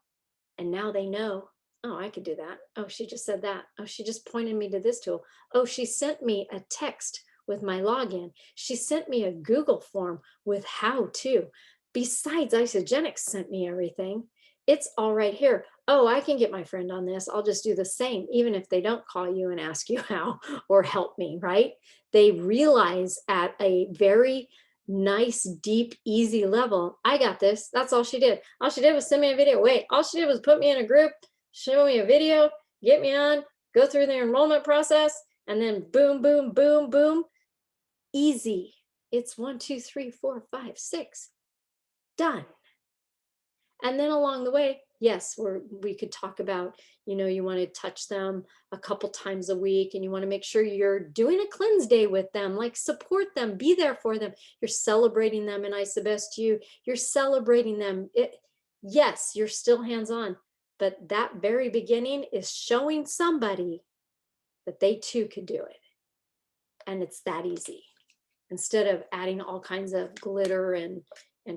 and now they know, oh, I could do that. Oh, she just said that. Oh, she just pointed me to this tool. Oh, she sent me a text with my login. She sent me a Google form with how to. Besides, Isogenics sent me everything. It's all right here. Oh, I can get my friend on this. I'll just do the same, even if they don't call you and ask you how or help me, right? They realize at a very nice, deep, easy level, I got this. That's all she did. All she did was send me a video. Wait, all she did was put me in a group, show me a video, get me on, go through the enrollment process, and then boom, boom, boom, boom. Easy. It's 1, 2, 3, 4, 5, 6. Done. And then along the way, yes, we could talk about, you want to touch them a couple times a week, and you want to make sure you're doing a cleanse day with them, like support them, be there for them. You're celebrating them in ISOBEST U. You're celebrating them. Yes, you're still hands-on, but that very beginning is showing somebody that they too could do it. And it's that easy, instead of adding all kinds of glitter and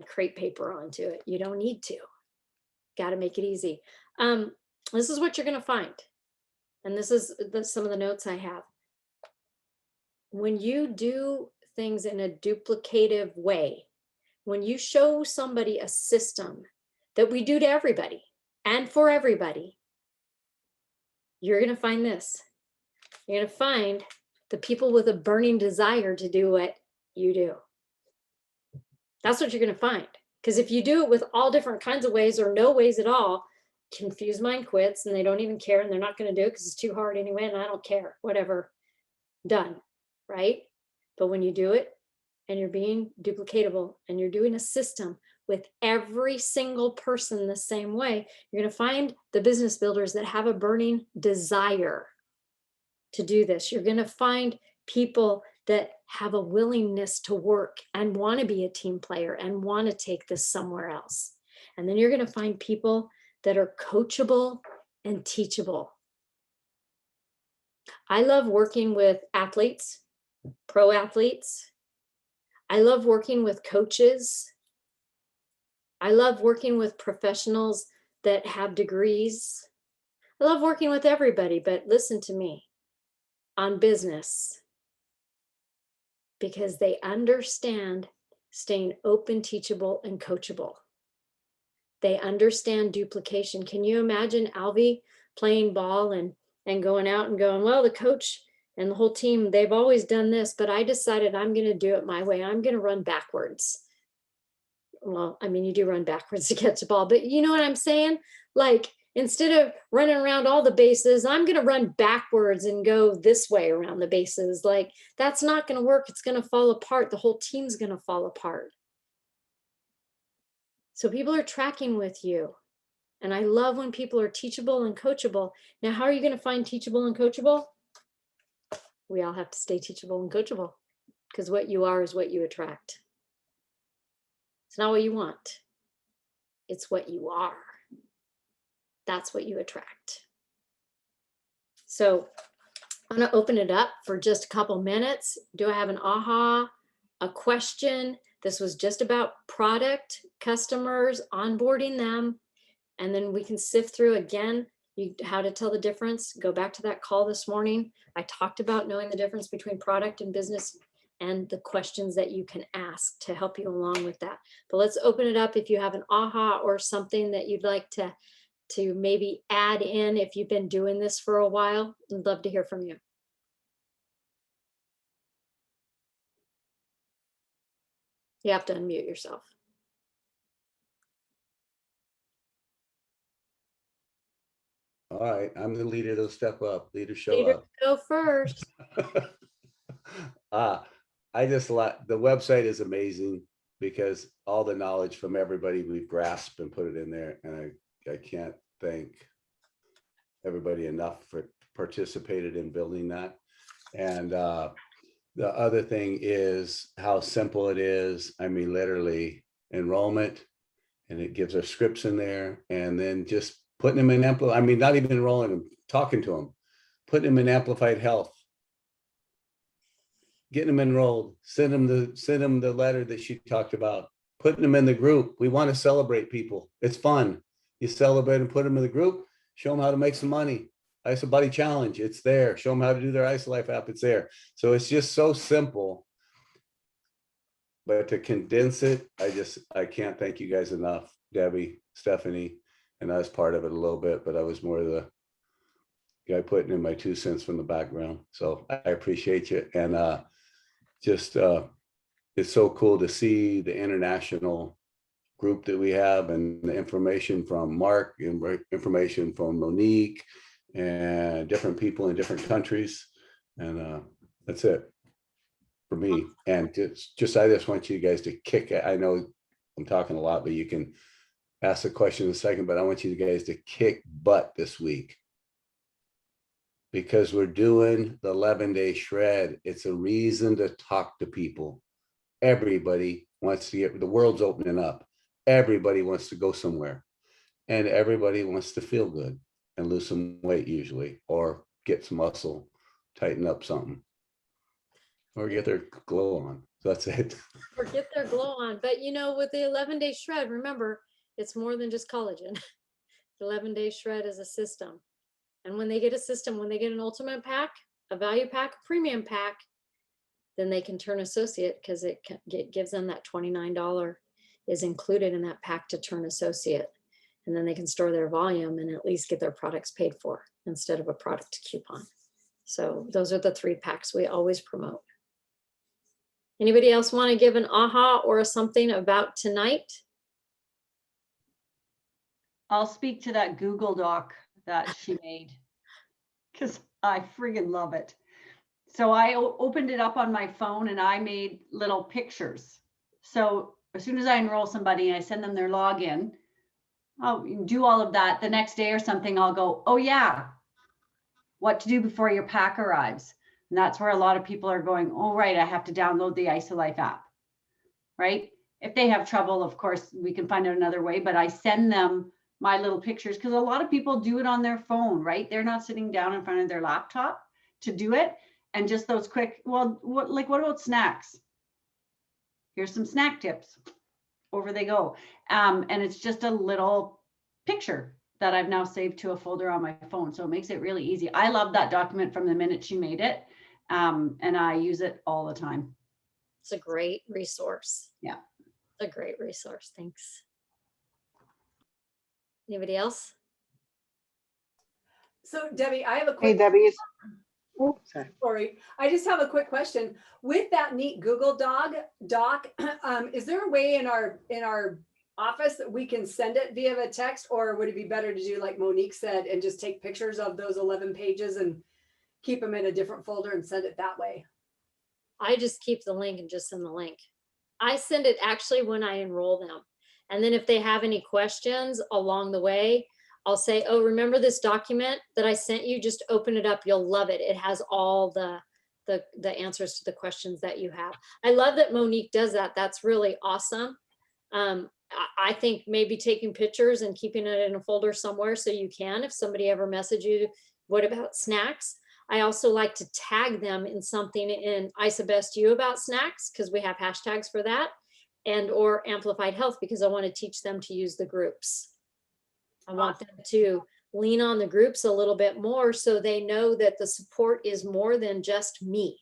crepe paper onto it. You don't need to. Got to make it easy. This is what you're going to find. And this is some of the notes I have. When you do things in a duplicative way, when you show somebody a system that we do to everybody and for everybody, you're going to find this. You're going to find the people with a burning desire to do what you do. That's what you're going to find. Because if you do it with all different kinds of ways or no ways at all, confused mind quits, and they don't even care, and they're not going to do it because it's too hard anyway, and I don't care, whatever, done, right? But when you do it and you're being duplicatable and you're doing a system with every single person the same way, you're going to find the business builders that have a burning desire to do this. You're going to find people that have a willingness to work and want to be a team player and want to take this somewhere else. And then you're going to find people that are coachable and teachable. I love working with athletes, pro athletes. I love working with coaches. I love working with professionals that have degrees. I love working with everybody, but listen to me, on business, because they understand staying open, teachable, and coachable. They understand duplication. Can you imagine Alvy playing ball and going out and going, well, the coach and the whole team, they've always done this, but I decided I'm going to do it my way. I'm going to run backwards. Well, I mean, you do run backwards to catch the ball, but you know what I'm saying? Like, instead of running around all the bases, I'm going to run backwards and go this way around the bases. Like, that's not going to work. It's going to fall apart. The whole team's going to fall apart. So people are tracking with you. And I love when people are teachable and coachable. Now, how are you going to find teachable and coachable? We all have to stay teachable and coachable, because what you are is what you attract. It's not what you want. It's what you are. That's what you attract. So I'm going to open it up for just a couple minutes. Do I have an aha, a question? This was just about product, customers, onboarding them. And then we can sift through again how to tell the difference. Go back to that call this morning. I talked about knowing the difference between product and business and the questions that you can ask to help you along with that. But let's open it up. If you have an aha or something that you'd like to maybe add in, if you've been doing this for a while, I'd love to hear from you. You have to unmute yourself. All right, I'm the leader. They'll step up. Leaders show Leader, up. go first. I just like the website is amazing because all the knowledge from everybody we've grasped and put it in there, and I can't thank everybody enough for participated in building that. And the other thing is how simple it is. I mean, literally enrollment, and it gives our scripts in there, and then just putting them in I mean, not even enrolling them, talking to them, putting them in Amplified Health, getting them enrolled, send them the letter that she talked about, putting them in the group. We want to celebrate people. It's fun. You celebrate and put them in the group, show them how to make some money. IsoBuddy Challenge, it's there. Show them how to do their IsoLife app, it's there. So it's just so simple. But to condense it, I can't thank you guys enough. Debbie, Stephanie, and I was part of it a little bit, but I was more the guy putting in my 2 cents from the background. So I appreciate you. And it's so cool to see the international group that we have, and the information from Mark and information from Monique and different people in different countries. And that's it for me. And I just want you guys to kick it. I know I'm talking a lot, but you can ask the question in a second, but I want you guys to kick butt this week, because we're doing the 11-day shred. It's a reason to talk to people. Everybody wants to the world's opening up. Everybody wants to go somewhere, and everybody wants to feel good and lose some weight usually, or get some muscle, tighten up something, or get their glow on. So that's it. Or get their glow on. But with the 11-day shred, remember, it's more than just collagen. The 11-day shred is a system. And when they get a system, when they get an ultimate pack, a value pack, a premium pack, then they can turn associate, because it gives them that $29 is included in that pack to turn associate. And then they can store their volume and at least get their products paid for instead of a product coupon. So those are the 3 packs we always promote. Anybody else want to give an aha or something about tonight? I'll speak to that Google Doc that she made, because I friggin' love it. So I opened it up on my phone and I made little pictures. So as soon as I enroll somebody and I send them their login, I'll do all of that. The next day or something, I'll go, oh yeah, what to do before your pack arrives. And that's where a lot of people are going, oh, right, I have to download the IsoLife app, right? If they have trouble, of course, we can find out another way, but I send them my little pictures, because a lot of people do it on their phone, right? They're not sitting down in front of their laptop to do it. And just those quick, well, what about snacks? Here's some snack tips. Over they go. And it's just a little picture that I've now saved to a folder on my phone. So it makes it really easy. I love that document from the minute she made it. And I use it all the time. It's a great resource. Yeah. It's a great resource. Thanks. Anybody else? So Debbie, I have a Hey, quick. Debbie. Sorry. I just have a quick question. With that neat Google Doc, is there a way in our office that we can send it via a text, or would it be better to do like Monique said and just take pictures of those 11 pages and keep them in a different folder and send it that way? I just keep the link and just send the link. I send it actually when I enroll them. And then if they have any questions along the way, I'll say, oh, remember this document that I sent you? Just open it up. You'll love it. It has all the answers to the questions that you have. I love that Monique does that. That's really awesome. I think maybe taking pictures and keeping it in a folder somewhere so you can, if somebody ever messages you, what about snacks? I also like to tag them in something in ISABest U about snacks, because we have hashtags for that, and or Amplified Health, because I want to teach them to use the groups. I want them to lean on the groups a little bit more so they know that the support is more than just me.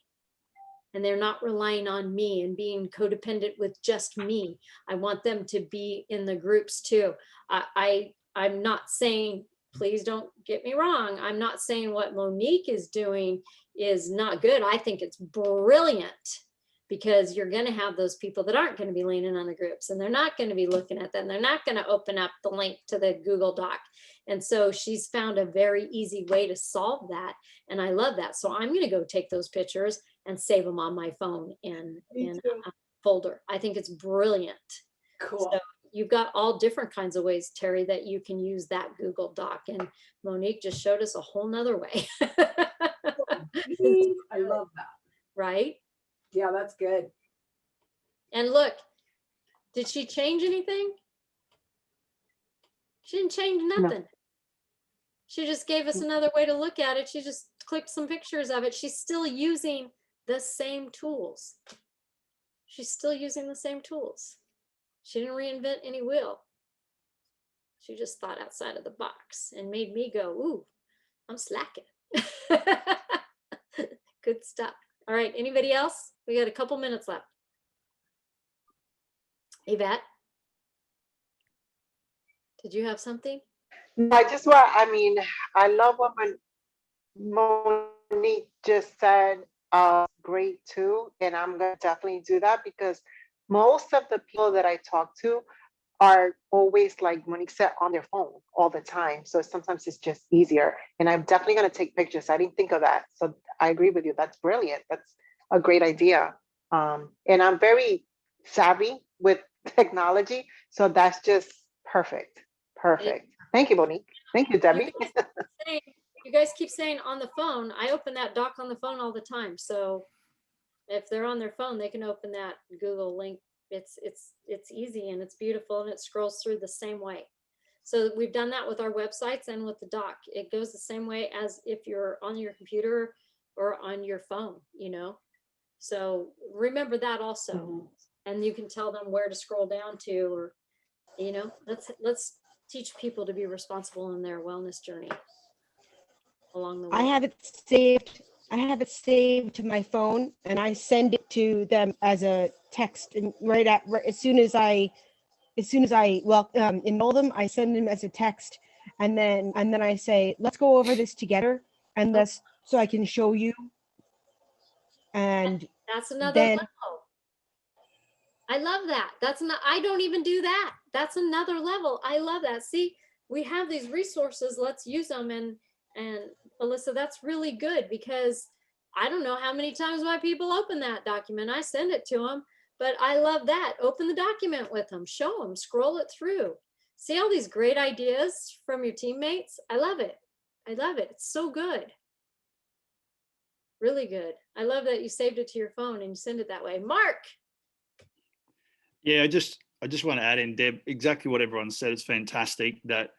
And they're not relying on me and being codependent with just me. I want them to be in the groups too. I'm not saying, please don't get me wrong, I'm not saying what Monique is doing is not good. I think it's brilliant, because you're going to have those people that aren't going to be leaning on the groups, and they're not going to be looking at them. They're not going to open up the link to the Google Doc. And so she's found a very easy way to solve that. And I love that. So I'm going to go take those pictures and save them on my phone in a folder. I think it's brilliant. Cool. So you've got all different kinds of ways, Terry, that you can use that Google Doc. And Monique just showed us a whole nother way. I love that. Right? Yeah, that's good. And look, did she change anything? She didn't change nothing. No. She just gave us another way to look at it. She just clicked some pictures of it. She's still using the same tools. She's still using the same tools. She didn't reinvent any wheel. She just thought outside of the box and made me go, ooh, I'm slacking. Good stuff. All right, anybody else? We got a couple minutes left. Yvette, did you have something? I just want, I mean, I love what Monique just said, great too. And I'm going to definitely do that, because most of the people that I talk to are always, like Monique said, on their phone all the time. So sometimes it's just easier. And I'm definitely going to take pictures. I didn't think of that. So I agree with you. That's brilliant. That's a great idea. And I'm very savvy with technology. So that's just perfect. Perfect. Thank you, Monique. Thank you, Debbie. You guys keep saying on the phone. I open that doc on the phone all the time. So if they're on their phone, they can open that Google link. It's easy and it's beautiful, and it scrolls through the same way. So we've done that with our websites and with the doc. It goes the same way as if you're on your computer or on your phone, you know. So remember that also. Mm-hmm. And you can tell them where to scroll down to, or, you know, let's teach people to be responsible in their wellness journey along the way. I have it saved to my phone, and I send it to them as a text, and right as soon as I enroll them, I send them as a text, and then I say, let's go over this together, and so I can show you. And that's another level. I love that. I don't even do that. That's another level. I love that. See, we have these resources. Let's use them. And Alyssa, that's really good, because I don't know how many times my people open that document. I send it to them, but I love that. Open the document with them, show them, scroll it through. See all these great ideas from your teammates? I love it. I love it. It's so good. Really good. I love that you saved it to your phone and you send it that way. Mark. Yeah, I just want to add in, Deb, exactly what everyone said. It's fantastic that,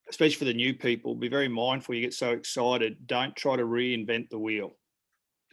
especially for the new people, be very mindful. You get so excited. Don't try to reinvent the wheel,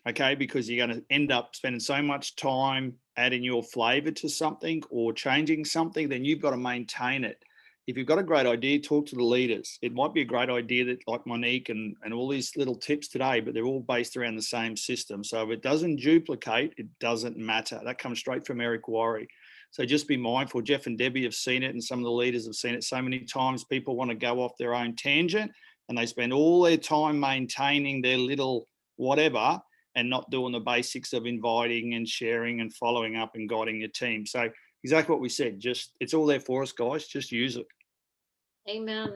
okay? Because you're going to end up spending so much time adding your flavor to something or changing something, then you've got to maintain it. If you've got a great idea, talk to the leaders. It might be a great idea that, like Monique and all these little tips today, but they're all based around the same system. So if it doesn't duplicate, it doesn't matter. That comes straight from Eric Worre. So just be mindful. Jeff and Debbie have seen it, and some of the leaders have seen it so many times. People want to go off their own tangent, and they spend all their time maintaining their little whatever and not doing the basics of inviting and sharing and following up and guiding your team. So exactly what we said. Just, it's all there for us, guys. Just use it. Amen.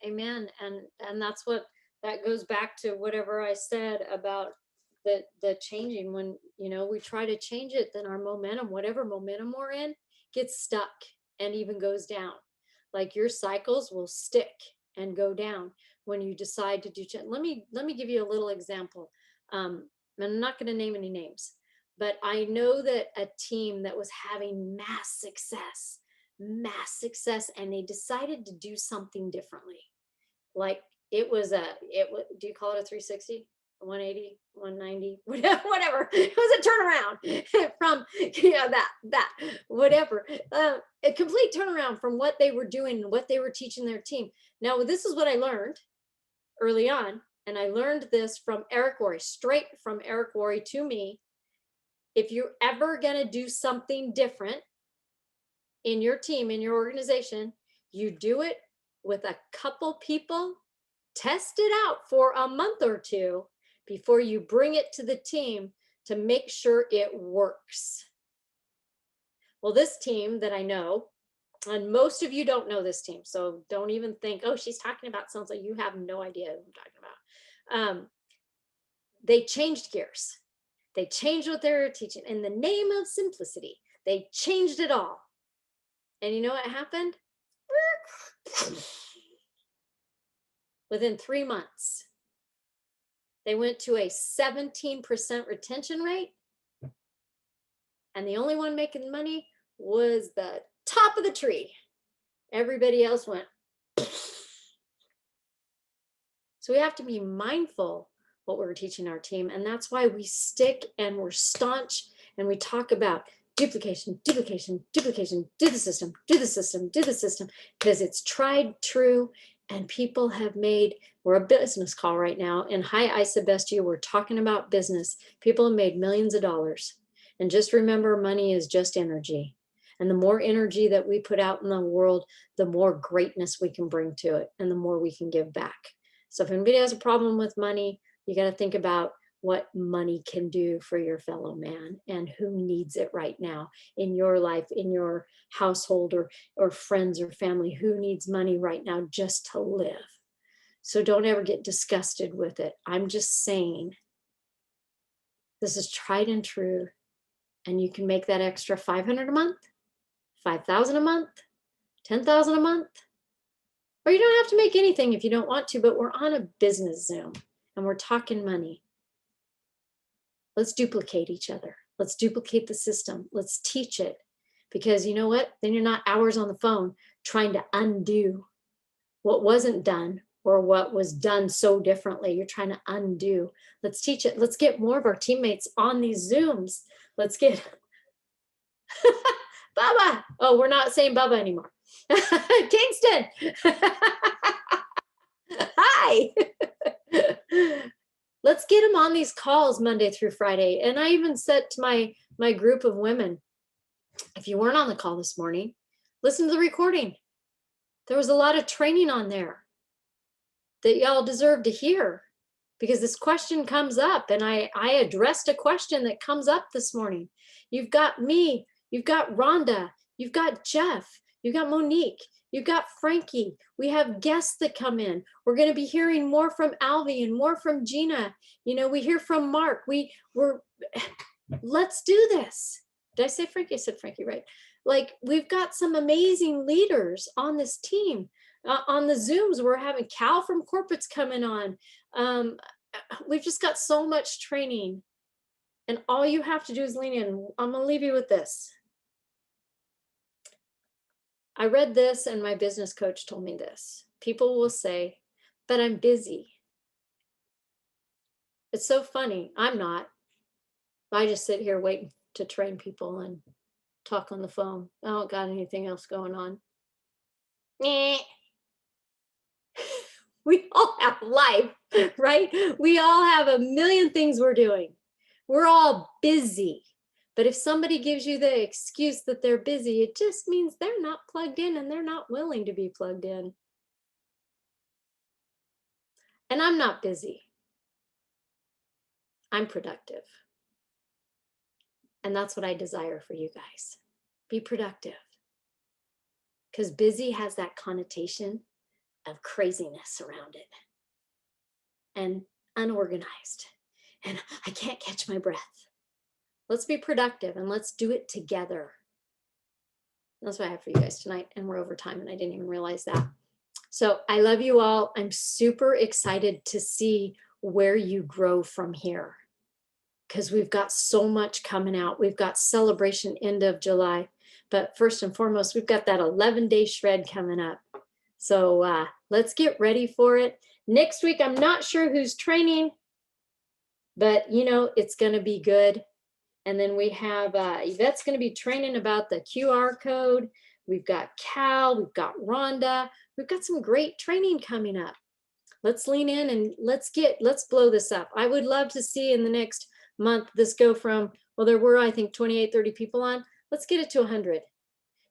Amen. And that's what, that goes back to whatever I said about the changing. When, you know, we try to change it, then our momentum, whatever momentum we're in, gets stuck and even goes down. Like your cycles will stick and go down when you decide to do change. Let me give you a little example. I'm not going to name any names, but I know that a team that was having mass success, and they decided to do something differently. Like it was, do you call it a 360, 180, 190, whatever. It was a turnaround from, that, whatever. A complete turnaround from what they were doing and what they were teaching their team. Now, this is what I learned early on. And I learned this from Eric Worre, straight from Eric Worre to me. If you're ever going to do something different in your team, in your organization, you do it with a couple people, test it out for a month or two before you bring it to the team to make sure it works. Well, this team that I know, and most of you don't know this team, so don't even think, oh, she's talking about something. You have no idea what I'm talking about. They changed gears. They changed what they were teaching. In the name of simplicity, they changed it all. And you know what happened? Within 3 months, they went to a 17% retention rate. And the only one making money was the top of the tree. Everybody else went. So we have to be mindful what we're teaching our team. And that's why we stick and we're staunch and we talk about duplication, duplication, duplication, do the system, do the system, do the system, because it's tried, true, and people have made, we're a business call right now. And hi, Isa Best You, we're talking about business. People have made millions of dollars. And just remember, money is just energy. And the more energy that we put out in the world, the more greatness we can bring to it and the more we can give back. So if anybody has a problem with money, you got to think about what money can do for your fellow man and who needs it right now in your life, in your household or friends or family, who needs money right now just to live. So don't ever get disgusted with it. I'm just saying this is tried and true, and you can make that extra $500 a month, $5,000 a month, $10,000 a month, or you don't have to make anything if you don't want to, but we're on a business Zoom and we're talking money. Let's duplicate each other. Let's duplicate the system. Let's teach it, because you know what? Then you're not hours on the phone trying to undo what wasn't done or what was done so differently. You're trying to undo. Let's teach it. Let's get more of our teammates on these Zooms. Let's get Bubba. Oh, we're not saying Bubba anymore. Kingston. Hi. Let's get them on these calls Monday through Friday. And I even said to my group of women, if you weren't on the call this morning, listen to the recording. There was a lot of training on there that y'all deserve to hear, because this question comes up, and I addressed a question that comes up this morning. You've got me, you've got Rhonda, you've got Jeff, you've got Monique, you've got Frankie. We have guests that come in. We're going to be hearing more from Alvy and more from Gina. You know, we hear from Mark. Let's do this. Did I say Frankie? I said Frankie, right? Like, we've got some amazing leaders on this team. On the Zooms, we're having Cal from Corporate's coming on. We've just got so much training. And all you have to do is lean in. I'm going to leave you with this. I read this and my business coach told me this. People will say, but I'm busy. It's so funny. I'm not. I just sit here waiting to train people and talk on the phone. I don't got anything else going on. We all have life, right? We all have a million things we're doing. We're all busy. But if somebody gives you the excuse that they're busy, it just means they're not plugged in and they're not willing to be plugged in. And I'm not busy. I'm productive. And that's what I desire for you guys. Be productive. Because busy has that connotation of craziness around it and unorganized. And I can't catch my breath. Let's be productive and let's do it together. That's what I have for you guys tonight. And we're over time and I didn't even realize that. So I love you all. I'm super excited to see where you grow from here because we've got so much coming out. We've got celebration end of July. But first and foremost, we've got that 11-day shred coming up. So let's get ready for it. Next week, I'm not sure who's training, but you know, it's going to be good. And then we have Yvette's going to be training about the QR code. We've got Cal, we've got Rhonda. We've got some great training coming up. Let's lean in and let's blow this up. I would love to see in the next month this go from, well, there were, I think, 28, 30 people on. Let's get it to 100.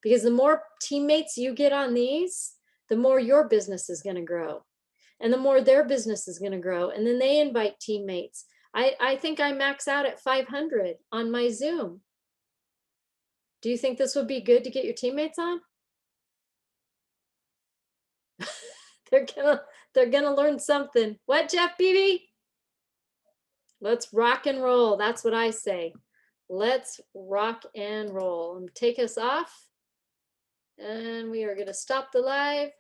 Because the more teammates you get on these, the more your business is going to grow. And the more their business is going to grow. And then they invite teammates. I think I max out at 500 on my Zoom. Do you think this would be good to get your teammates on? They're gonna learn something. What, Jeff Beebe? Let's rock and roll. That's what I say. Let's rock and roll. And take us off. And we are gonna stop the live.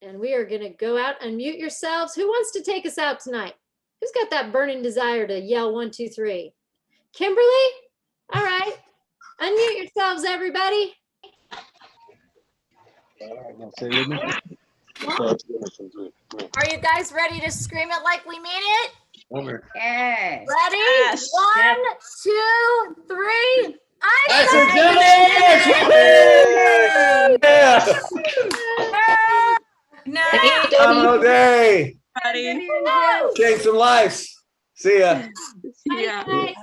And we are gonna go out and mute yourselves. Who wants to take us out tonight? Who's got that burning desire to yell 1, 2, 3? Kimberly? All right. Unmute yourselves, everybody. Are you guys ready to scream it like we mean it? Yes. Ready? Yes. 1, 2, 3. Yeah. Domino day. Change some lives. See ya. Bye.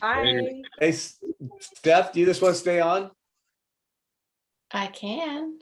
Bye. Hey, Steph, do you just want to stay on? I can.